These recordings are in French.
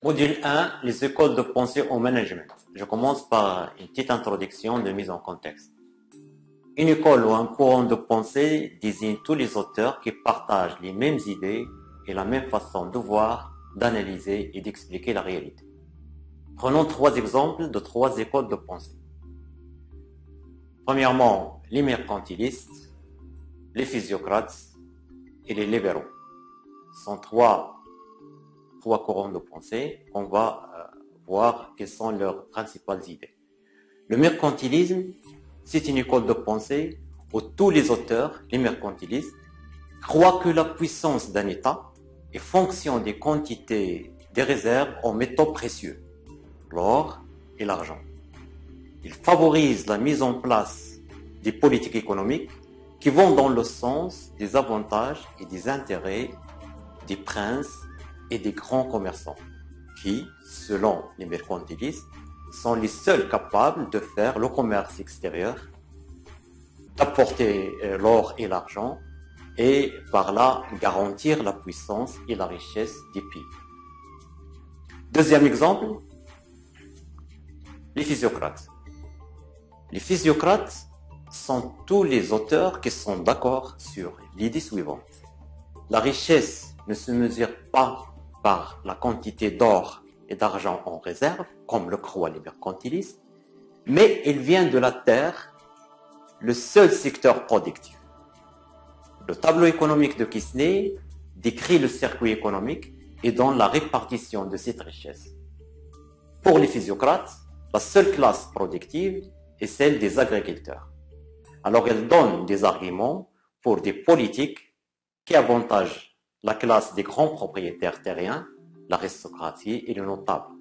Module 1, les écoles de pensée au management. Je commence par une petite introduction de mise en contexte. Une école ou un courant de pensée désigne tous les auteurs qui partagent les mêmes idées et la même façon de voir, d'analyser et d'expliquer la réalité. Prenons trois exemples de trois écoles de pensée. Premièrement, les mercantilistes, les physiocrates et les libéraux. Ce sont trois courants de pensée. On va voir quelles sont leurs principales idées. Le mercantilisme, c'est une école de pensée où tous les auteurs, les mercantilistes, croient que la puissance d'un État est fonction des quantités des réserves en métaux précieux, l'or et l'argent. Ils favorisent la mise en place des politiques économiques qui vont dans le sens des avantages et des intérêts des princes et des grands commerçants qui, selon les mercantilistes, sont les seuls capables de faire le commerce extérieur, d'apporter l'or et l'argent et par là garantir la puissance et la richesse des pays. Deuxième exemple, les physiocrates. Les physiocrates sont tous les auteurs qui sont d'accord sur l'idée suivante. La richesse ne se mesure pas par la quantité d'or et d'argent en réserve, comme le croient les mercantilistes, mais il vient de la terre, le seul secteur productif. Le tableau économique de Kisney décrit le circuit économique et donne la répartition de cette richesse. Pour les physiocrates, la seule classe productive est celle des agriculteurs. Alors elle donne des arguments pour des politiques qui avantagent la classe des grands propriétaires terriens, l'aristocratie et les notables.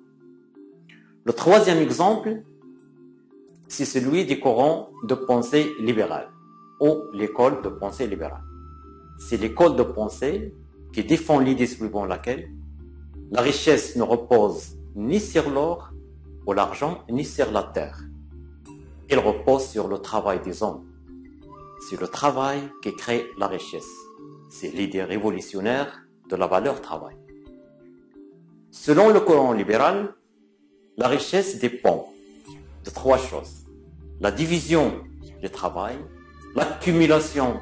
Le troisième exemple, c'est celui du courant de pensée libérale, ou l'école de pensée libérale. C'est l'école de pensée qui défend l'idée suivant laquelle la richesse ne repose ni sur l'or ou l'argent, ni sur la terre. Elle repose sur le travail des hommes. C'est le travail qui crée la richesse. C'est l'idée révolutionnaire de la valeur travail. Selon le courant libéral, la richesse dépend de trois choses. La division du travail, l'accumulation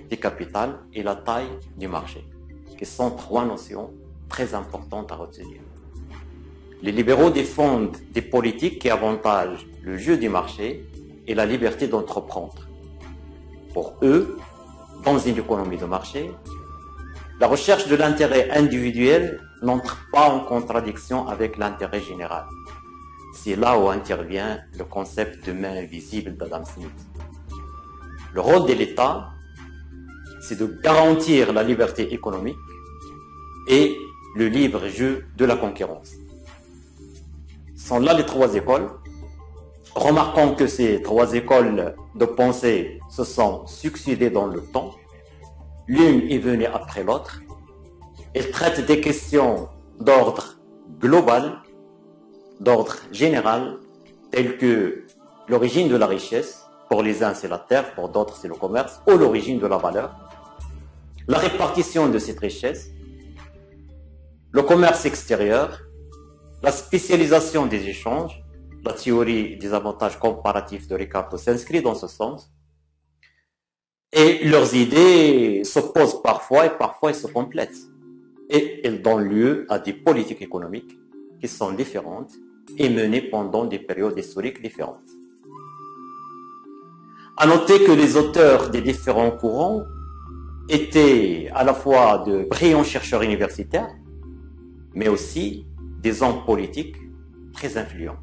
du capital et la taille du marché, qui sont trois notions très importantes à retenir. Les libéraux défendent des politiques qui avantagent le jeu du marché et la liberté d'entreprendre. Pour eux, dans une économie de marché, la recherche de l'intérêt individuel n'entre pas en contradiction avec l'intérêt général. C'est là où intervient le concept de main invisible d'Adam Smith. Le rôle de l'État, c'est de garantir la liberté économique et le libre jeu de la concurrence. Ce sont là les trois écoles. Remarquons que ces trois écoles de pensée se sont succédées dans le temps. L'une est venue après l'autre. Elle traite des questions d'ordre global, d'ordre général, telles que l'origine de la richesse. Pour les uns, c'est la terre, pour d'autres, c'est le commerce, ou l'origine de la valeur. La répartition de cette richesse, le commerce extérieur, la spécialisation des échanges, la théorie des avantages comparatifs de Ricardo s'inscrit dans ce sens. Et leurs idées s'opposent parfois et parfois elles se complètent. Et elles donnent lieu à des politiques économiques qui sont différentes et menées pendant des périodes historiques différentes. À noter que les auteurs des différents courants étaient à la fois de brillants chercheurs universitaires, mais aussi des hommes politiques très influents.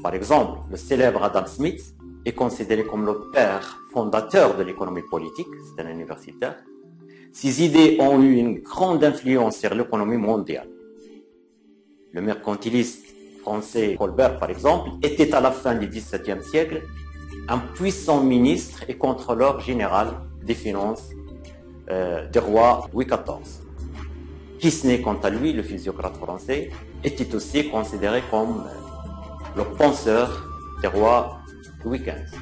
Par exemple, le célèbre Adam Smith est considéré comme le père fondateur de l'économie politique, c'est un universitaire. Ses idées ont eu une grande influence sur l'économie mondiale. Le mercantiliste français Colbert, par exemple, était à la fin du XVIIe siècle un puissant ministre et contrôleur général des finances du roi Louis XIV. Kisney, quant à lui, le physiocrate français, était aussi considéré comme le penseur du roi Louis XV.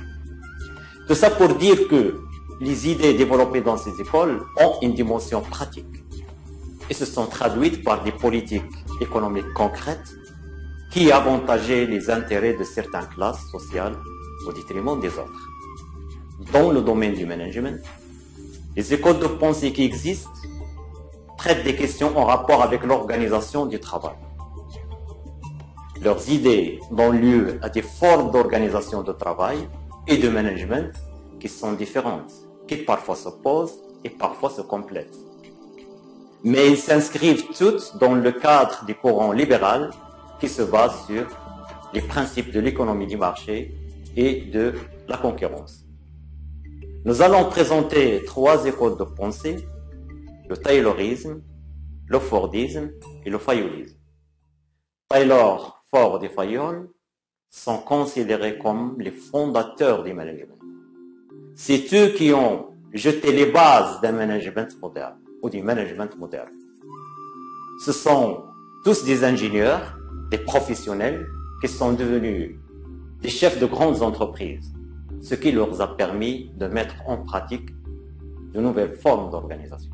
Tout ça pour dire que les idées développées dans ces écoles ont une dimension pratique. et se sont traduites par des politiques économiques concrètes qui avantageaient les intérêts de certaines classes sociales au détriment des autres. Dans le domaine du management, les écoles de pensée qui existent traitent des questions en rapport avec l'organisation du travail. Leurs idées donnent lieu à des formes d'organisation de travail et de management qui sont différentes, qui parfois s'opposent et parfois se complètent. Mais ils s'inscrivent toutes dans le cadre du courant libéral qui se base sur les principes de l'économie du marché et de la concurrence. Nous allons présenter 3 écoles de pensée, le Taylorisme, le Fordisme et le Fayolisme. Taylor, Ford et Fayol sont considérés comme les fondateurs du management. C'est eux qui ont jeté les bases d'un management moderne ou du management moderne. Ce sont tous des ingénieurs, des professionnels qui sont devenus des chefs de grandes entreprises, ce qui leur a permis de mettre en pratique de nouvelles formes d'organisation.